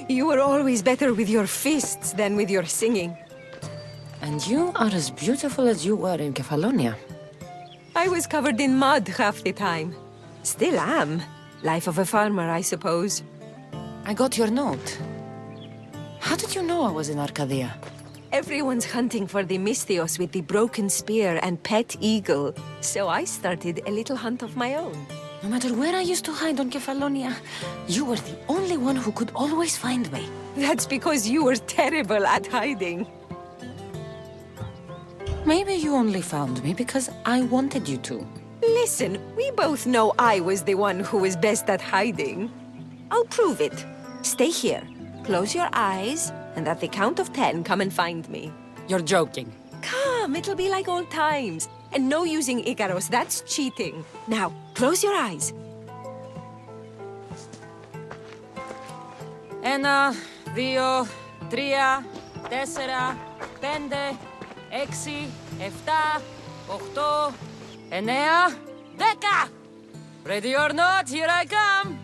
You were always better with your fists than with your singing. And you are as beautiful as you were in Kephallonia. I was covered in mud half the time. Still am. Life of a farmer, I suppose. I got your note. How did you know I was in Arkadia? Everyone's hunting for the Mystios with the broken spear and pet eagle, so I started a little hunt of my own. No matter where I used to hide on Kephallonia, you were the only one who could always find me. That's because you were terrible at hiding. Maybe you only found me because I wanted you to. Listen, we both know I was the one who was best at hiding. I'll prove it. Stay here, close your eyes, and at the count of 10, come and find me. You're joking. Come, it'll be like old times. And no using Icaros, that's cheating. Now, close your eyes. Ένα, δύο, τρία, τέσσερα, πέντε, έξι, εφτά, οχτώ, εννέα, δέκα! Ready or not, here I come!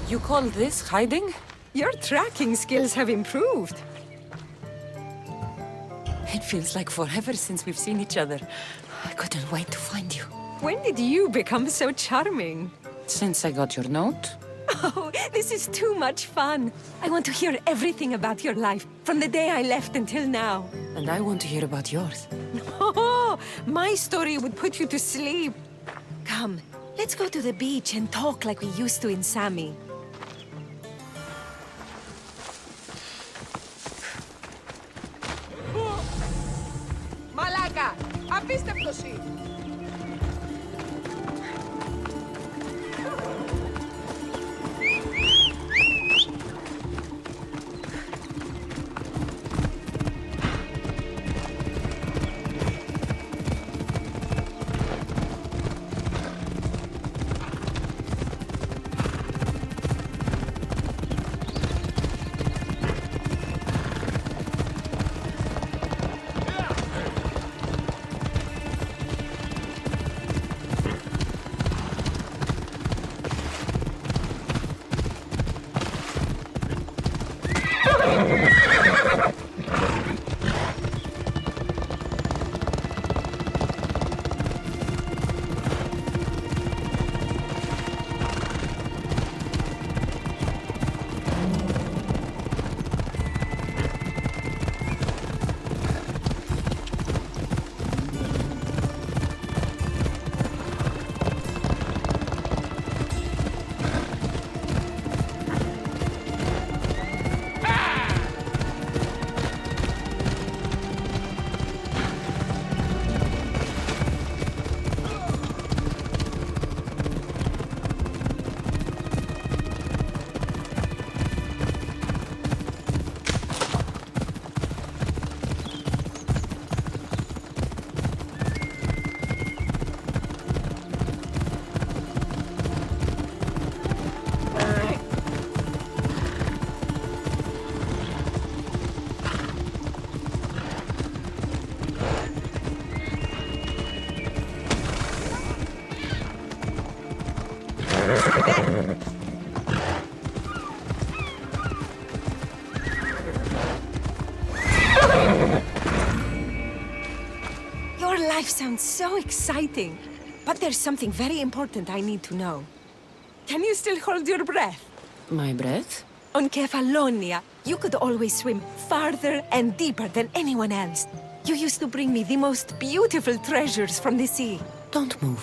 You call this hiding? Your tracking skills have improved. It feels like forever since we've seen each other. I couldn't wait to find you. When did you become so charming? Since I got your note. Oh, this is too much fun. I want to hear everything about your life, from the day I left until now. And I want to hear about yours. Oh, my story would put you to sleep. Come, let's go to the beach and talk like we used to in Sami. Μαλάκα! Απίστευτος! Your life sounds so exciting. But there's something very important I need to know. Can you still hold your breath? My breath? On Kephallonia, you could always swim farther and deeper than anyone else. You used to bring me the most beautiful treasures from the sea. Don't move.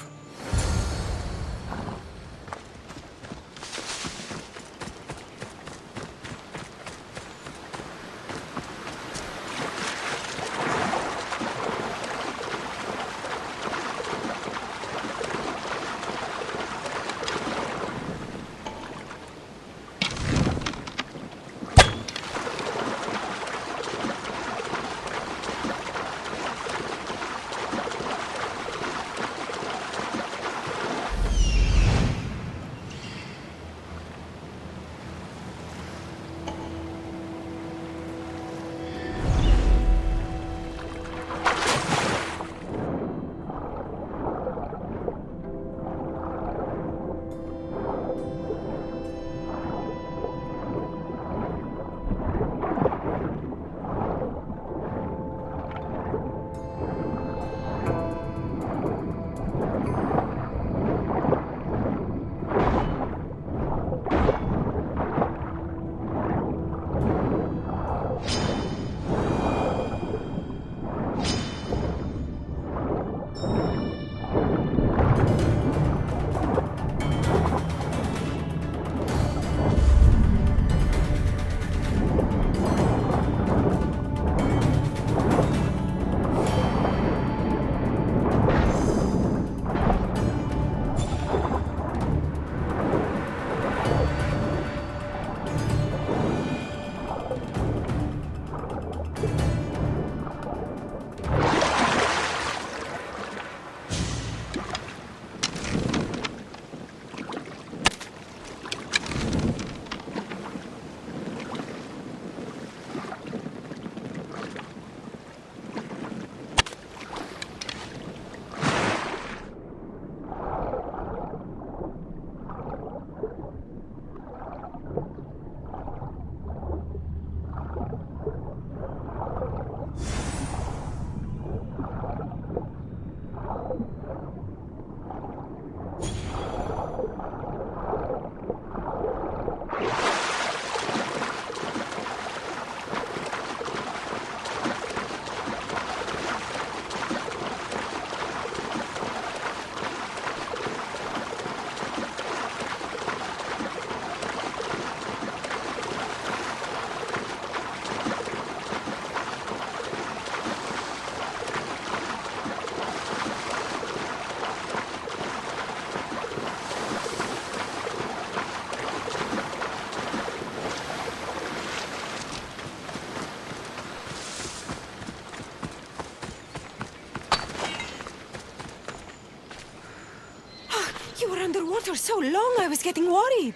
so long, I was getting worried.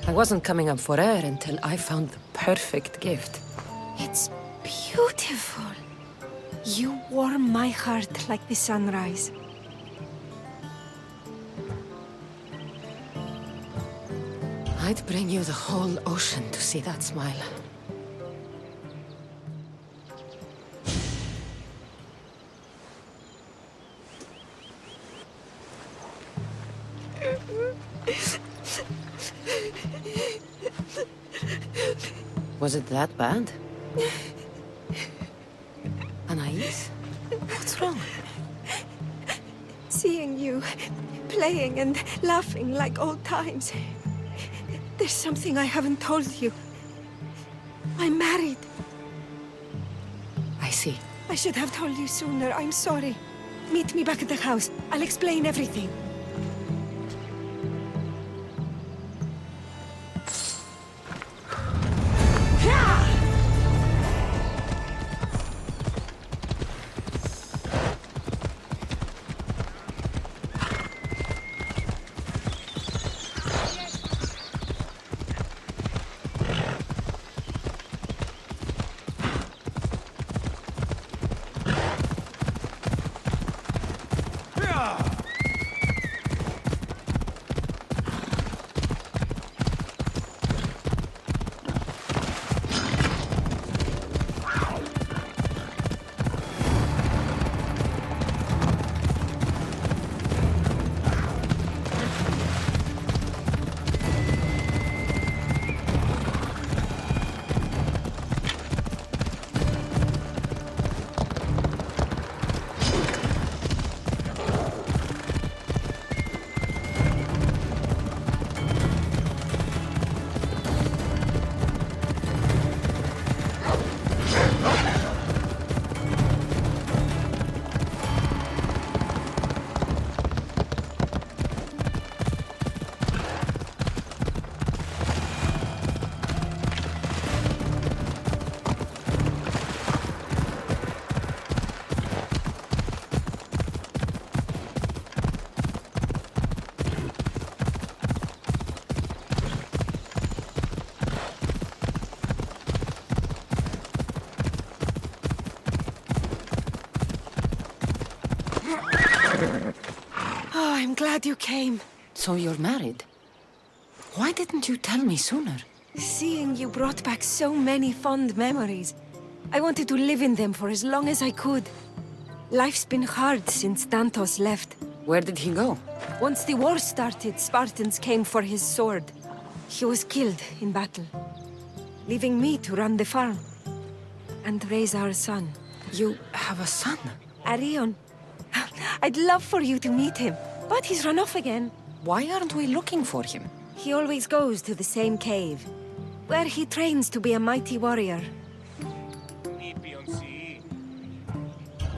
I wasn't coming up for air until I found the perfect gift. It's beautiful. You warm my heart like the sunrise. I'd bring you the whole ocean to see that smile. Was it that bad? Anais? What's wrong? Seeing you playing and laughing like old times. There's something I haven't told you. I'm married. I see. I should have told you sooner. I'm sorry. Meet me back at the house. I'll explain everything. Oh, I'm glad you came. So you're married? Why didn't you tell me sooner? Seeing you brought back so many fond memories. I wanted to live in them for as long as I could. Life's been hard since Dantos left. Where did he go? Once the war started, Spartans came for his sword. He was killed in battle, leaving me to run the farm and raise our son. You have a son? Arion. I'd love for you to meet him, but he's run off again. Why aren't we looking for him? He always goes to the same cave, where he trains to be a mighty warrior.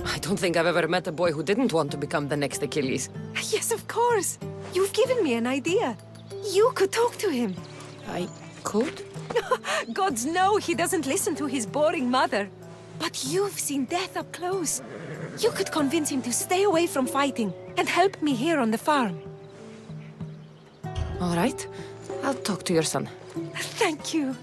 I don't think I've ever met a boy who didn't want to become the next Achilles. Yes, of course. You've given me an idea. You could talk to him. I could? Gods know he doesn't listen to his boring mother. But you've seen death up close. You could convince him to stay away from fighting and help me here on the farm. All right. I'll talk to your son. Thank you.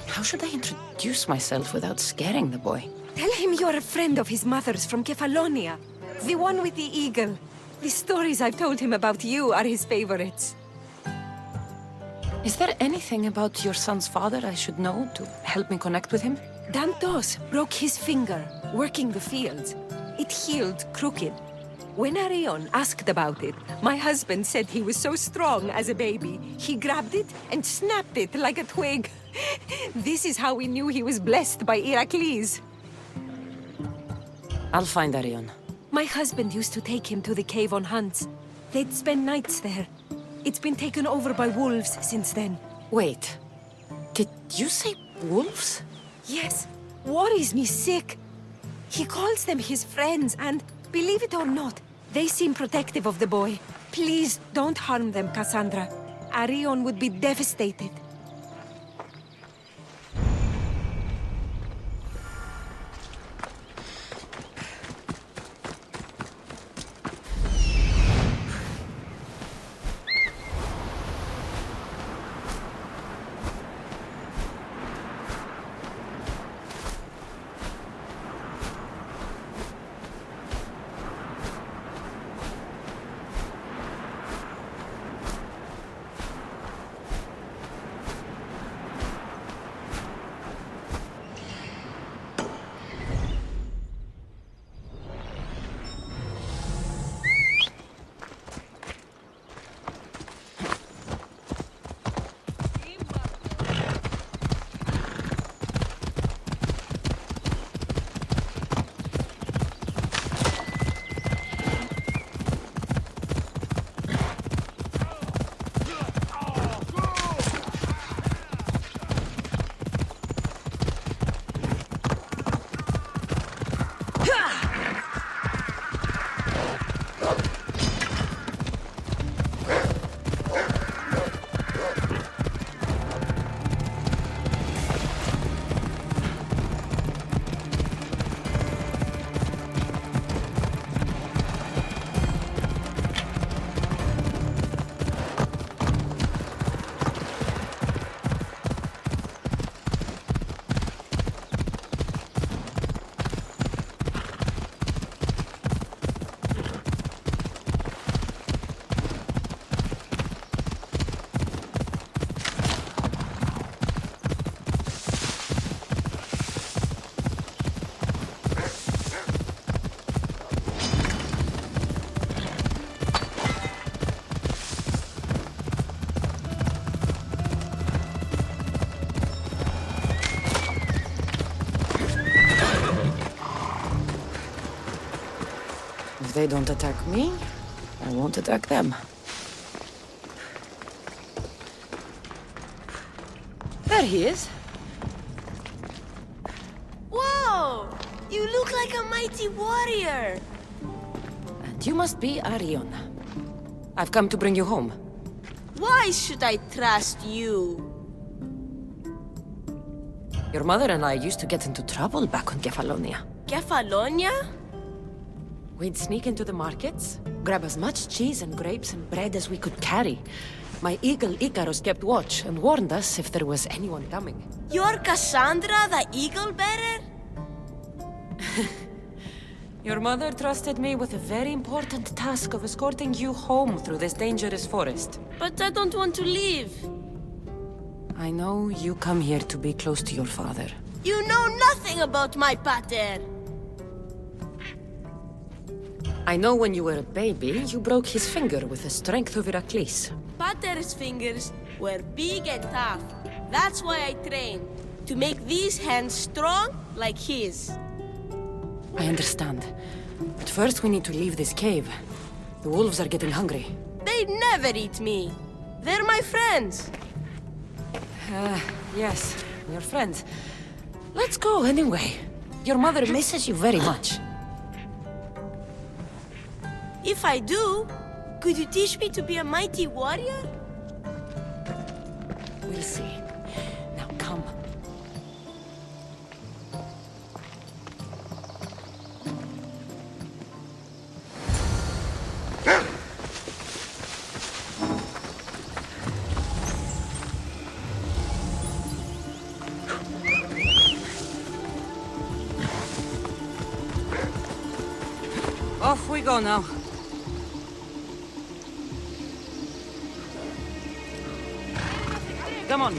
How should I introduce myself without scaring the boy? Tell him you're a friend of his mother's from Kephallonia. The one with the eagle. The stories I've told him about you are his favorites. Is there anything about your son's father I should know to help me connect with him? Dantos broke his finger working the fields. It healed crooked. When Arion asked about it, my husband said he was so strong as a baby, he grabbed it and snapped it like a twig. This is how we knew he was blessed by Heracles. I'll find Arion. My husband used to take him to the cave on hunts. They'd spend nights there. It's been taken over by wolves since then. Wait. Did you say wolves? Yes, worries me sick. He calls them his friends and, believe it or not, they seem protective of the boy. Please don't harm them, Cassandra. Arion would be devastated. they don't attack me, I won't attack them. There he is. Whoa! You look like a mighty warrior! And you must be Arion. I've come to bring you home. Why should I trust you? Your mother and I used to get into trouble back on Kephallonia. Kephallonia? We'd sneak into the markets, grab as much cheese and grapes and bread as we could carry. My eagle Icarus kept watch and warned us if there was anyone coming. You're Cassandra, the eagle bearer? Your mother trusted me with a very important task of escorting you home through this dangerous forest. But I don't want to leave. I know you come here to be close to your father. You know nothing about my pater. I know when you were a baby, you broke his finger with the strength of Heracles. Pater's fingers were big and tough. That's why I trained. To make these hands strong like his. I understand. But first we need to leave this cave. The wolves are getting hungry. They'd never eat me. They're my friends. Yes, your friends. Let's go anyway. Your mother misses you very much. If I do, could you teach me to be a mighty warrior? We'll see. Now come. Off we go now. Come on.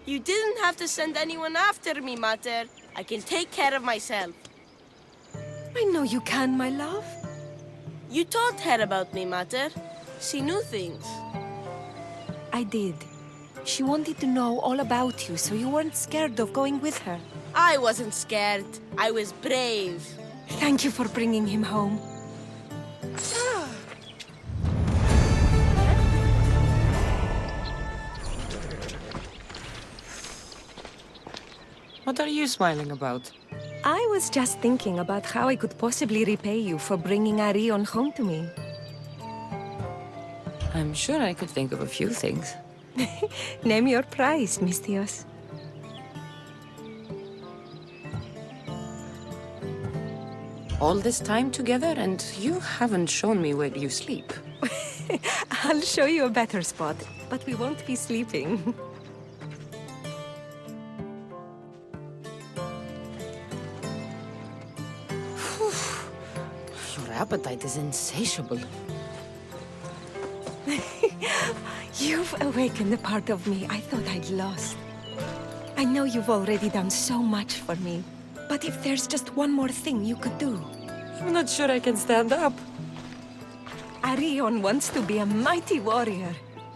You didn't have to send anyone after me, Mater. I can take care of myself. I know you can, my love. You told her about me, Mater. She knew things. I did. She wanted to know all about you, so you weren't scared of going with her. I wasn't scared. I was brave. Thank you for bringing him home. What are you smiling about? I was just thinking about how I could possibly repay you for bringing Arion home to me. I'm sure I could think of a few things. Name your price, Mistios. All this time together, and you haven't shown me where you sleep. I'll show you a better spot, but we won't be sleeping. Your appetite is insatiable. You've awakened a part of me I thought I'd lost. I know you've already done so much for me. But if there's just one more thing you could do. I'm not sure I can stand up. Arion wants to be a mighty warrior.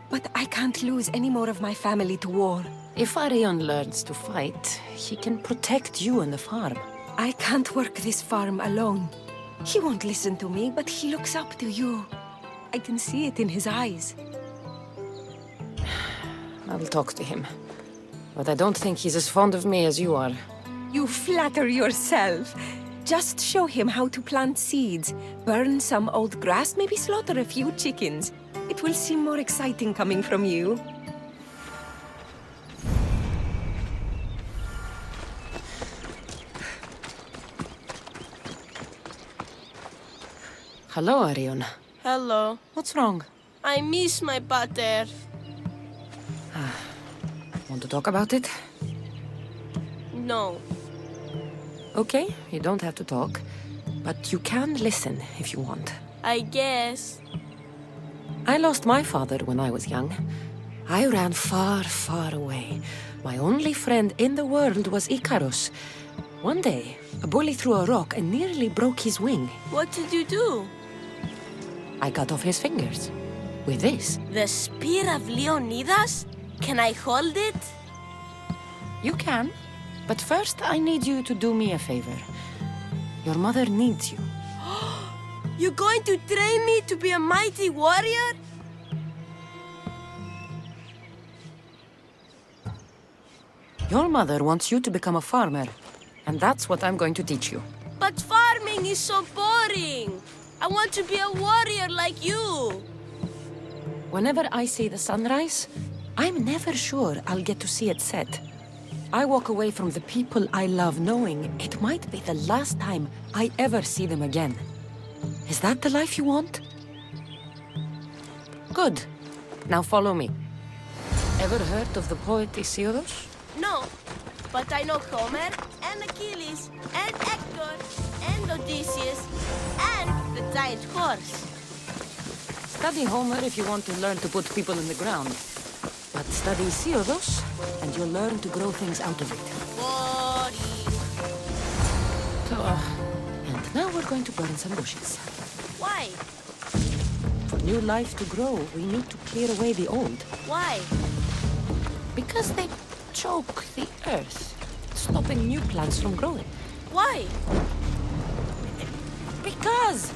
But I can't lose any more of my family to war. If Arion learns to fight, he can protect you and the farm. I can't work this farm alone. He won't listen to me, but he looks up to you. I can see it in his eyes. I will talk to him. But I don't think he's as fond of me as you are. You flatter yourself. Just show him how to plant seeds, burn some old grass, maybe slaughter a few chickens. It will seem more exciting coming from you. Hello, Arion. Hello. What's wrong? I miss my butter. Want to talk about it? No. Okay, you don't have to talk. But you can listen if you want. I guess. I lost my father when I was young. I ran far, far away. My only friend in the world was Icarus. One day, a bully threw a rock and nearly broke his wing. What did you do? I cut off his fingers. With this. The spear of Leonidas? Can I hold it? You can. But first, I need you to do me a favor. Your mother needs you. You're going to train me to be a mighty warrior? Your mother wants you to become a farmer. And that's what I'm going to teach you. But farming is so boring. I want to be a warrior like you. Whenever I see the sunrise, I'm never sure I'll get to see it set. I walk away from the people I love knowing it might be the last time I ever see them again. Is that the life you want? Good. Now follow me. Ever heard of the poet Hesiodus? No, but I know Homer and Achilles and Hector and Odysseus and the giant horse. Study Homer if you want to learn to put people in the ground. But study Hesiodus, and you'll learn to grow things out of it. Boring. And now we're going to burn some bushes. Why? For new life to grow, we need to clear away the old. Why? Because they choke the earth, stopping new plants from growing. Why? Because!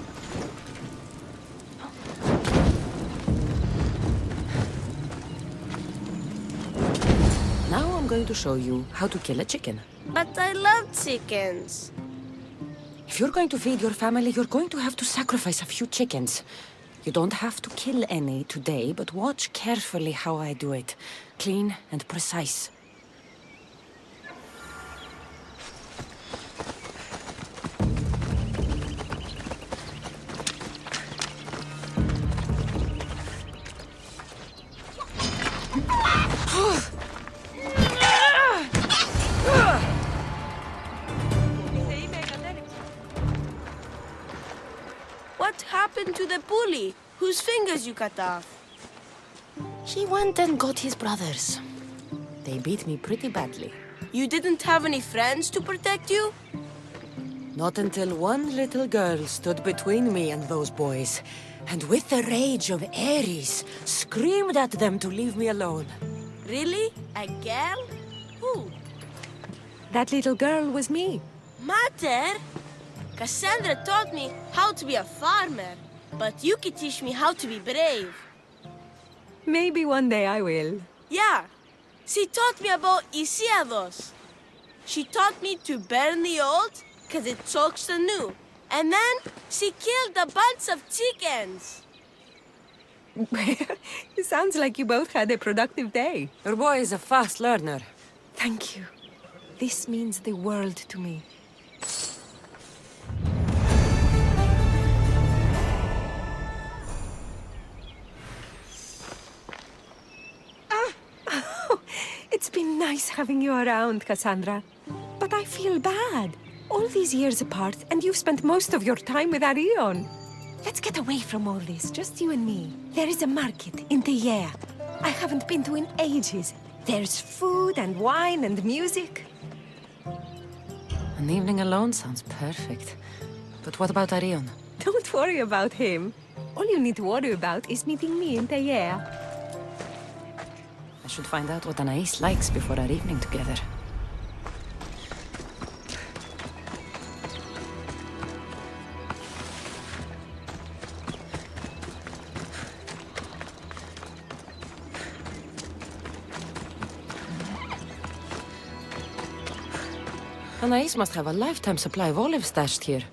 Now I'm going to show you how to kill a chicken. But I love chickens. If you're going to feed your family, you're going to have to sacrifice a few chickens. You don't have to kill any today, but watch carefully how I do it. Clean and precise. What happened to the bully whose fingers you cut off? He went and got his brothers. They beat me pretty badly. You didn't have any friends to protect you? Not until one little girl stood between me and those boys, and with the rage of Ares, screamed at them to leave me alone. Really? A girl? Who? That little girl was me. Mater? Cassandra taught me how to be a farmer, but you can teach me how to be brave. Maybe one day I will. Yeah, she taught me about Hesiodus. She taught me to burn the old, because it chokes the new. And then she killed a bunch of chickens. It sounds like you both had a productive day. Your boy is a fast learner. Thank you. This means the world to me. It's been nice having you around, Cassandra. But I feel bad. All these years apart, and you've spent most of your time with Arion. Let's get away from all this, just you and me. There is a market in Tegea. I haven't been to in ages. There's food and wine and music. An evening alone sounds perfect. But what about Arion? Don't worry about him. All you need to worry about is meeting me in Tegea. I should find out what Anais likes before our evening together. Anais must have a lifetime supply of olives stashed here.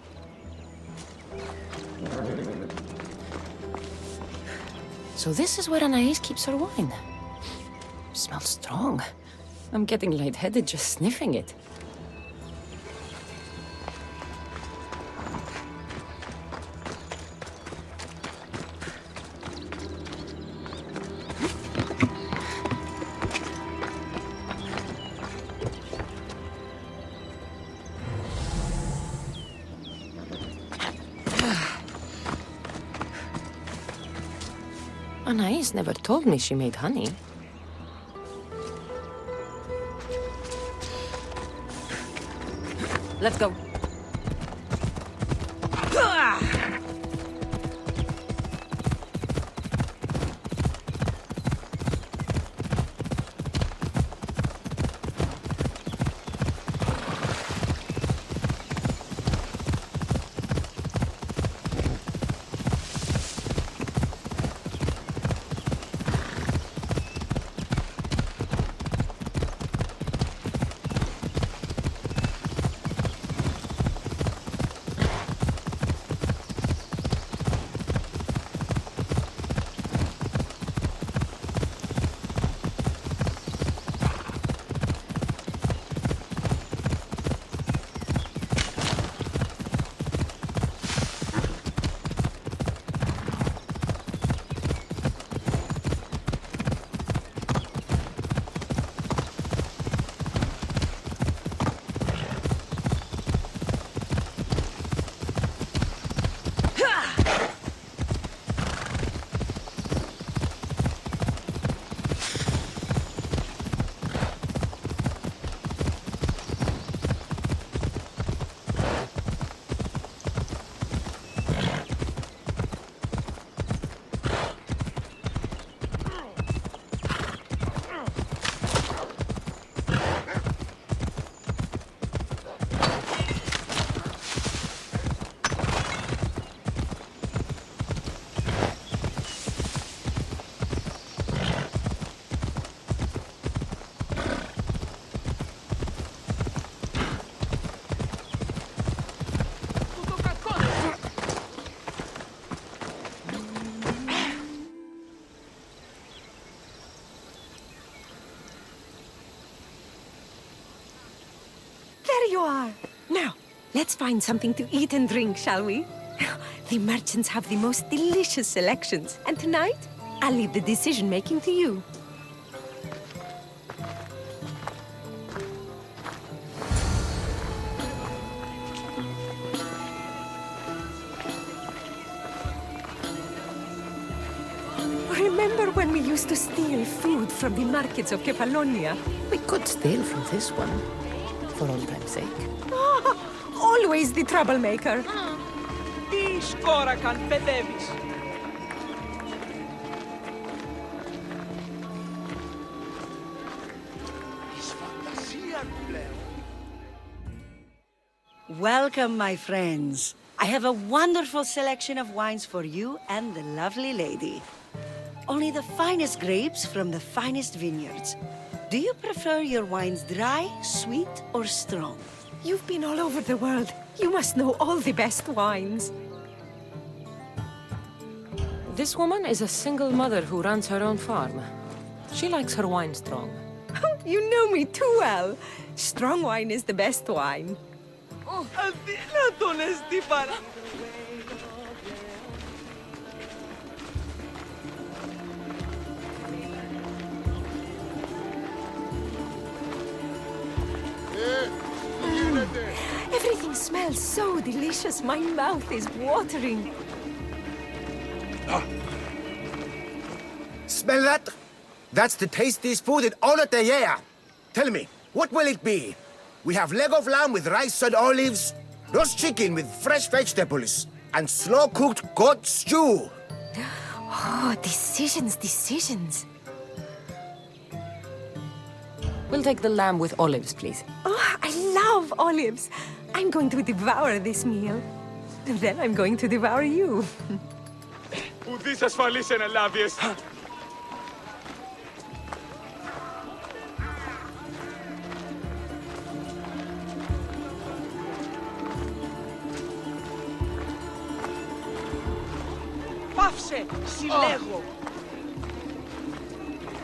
So this is where Anais keeps her wine. Smells strong. I'm getting lightheaded just sniffing it. Anais never told me she made honey. Let's go. There you are! Now, let's find something to eat and drink, shall we? The merchants have the most delicious selections, and tonight, I'll leave the decision-making to you. Remember when we used to steal food from the markets of Kephallonia? We could steal from this one, for old time's sake. Always the troublemaker. Τι σκόρακαν παιδεύεις. Welcome, my friends. I have a wonderful selection of wines for you and the lovely lady. Only the finest grapes from the finest vineyards. Do you prefer your wines dry, sweet, or strong? You've been all over the world. You must know all the best wines. This woman is a single mother who runs her own farm. She likes her wine strong. You know me too well. Strong wine is the best wine. Αδύνατον εστί παρά. Everything smells so delicious. My mouth is watering. Smell that? That's the tastiest food in all of Tegea. Tell me, what will it be? We have leg of lamb with rice and olives, roast chicken with fresh vegetables, and slow-cooked goat stew. Oh, decisions, decisions. We'll take the lamb with olives, please. Oh, I love olives. I'm going to devour this meal. And then I'm going to devour you. Ουδής ασφαλής εν Ελλάδειες. Πάυσε, συλλέγω.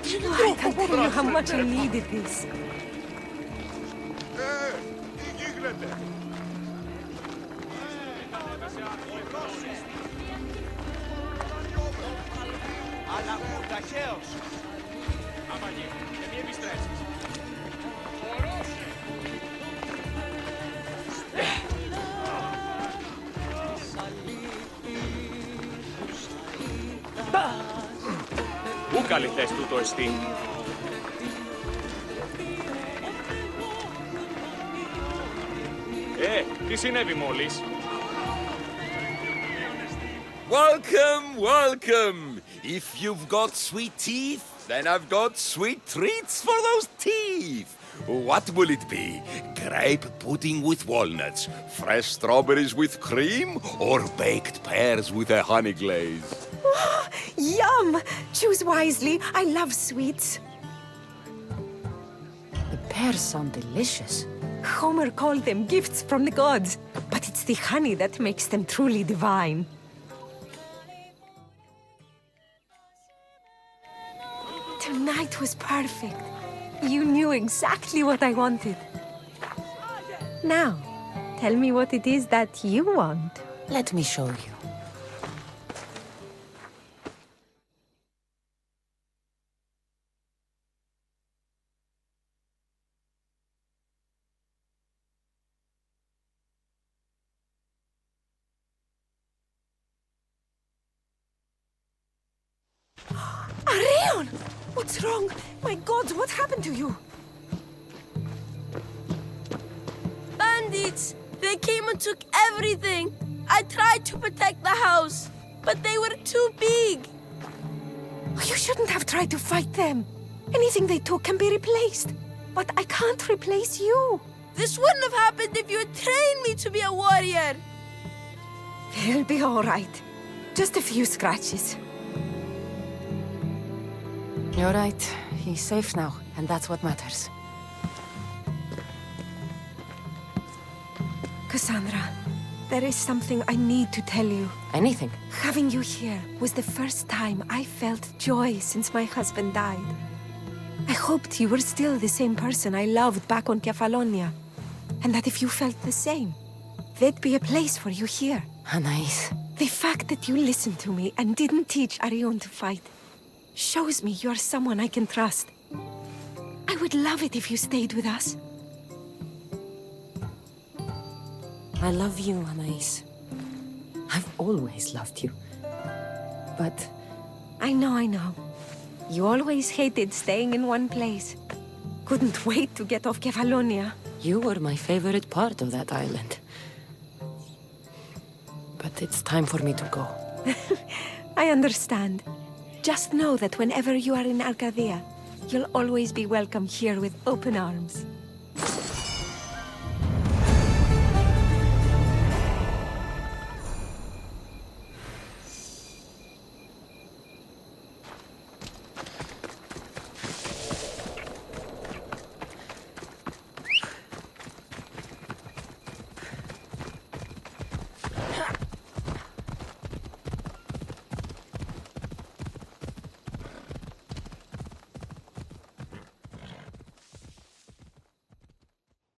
I can't tell you how much I needed this. Τι γίγνεται. Αλλαγού ταχαίως. Αμαγή, και μη επιστρέψεις. Πού καλυθές τούτο εστί. Τι συνέβη μόλις. Welcome, welcome. If you've got sweet teeth, then I've got sweet treats for those teeth. What will it be? Grape pudding with walnuts, fresh strawberries with cream, or baked pears with a honey glaze? Yum! Choose wisely. I love sweets. The pears sound delicious. Homer called them gifts from the gods. But it's the honey that makes them truly divine. Tonight was perfect. You knew exactly what I wanted. Now, tell me what it is that you want. Let me show you. Arion! What's wrong? My God, what happened to you? Bandits! They came and took everything. I tried to protect the house, but they were too big. You shouldn't have tried to fight them. Anything they took can be replaced. But I can't replace you. This wouldn't have happened if you had trained me to be a warrior. They'll be all right. Just a few scratches. You're right. He's safe now, and that's what matters. Cassandra, there is something I need to tell you. Anything. Having you here was the first time I felt joy since my husband died. I hoped you were still the same person I loved back on Kephallonia, and that if you felt the same, there'd be a place for you here. Anais. The fact that you listened to me and didn't teach Arion to fight shows me you're someone I can trust. I would love it if you stayed with us. I love you, Anais. I've always loved you. But I know. You always hated staying in one place. Couldn't wait to get off Kephallonia. you were my favorite part of that island. But it's time for me to go. I understand. Just know that whenever you are in Arkadia, you'll always be welcome here with open arms.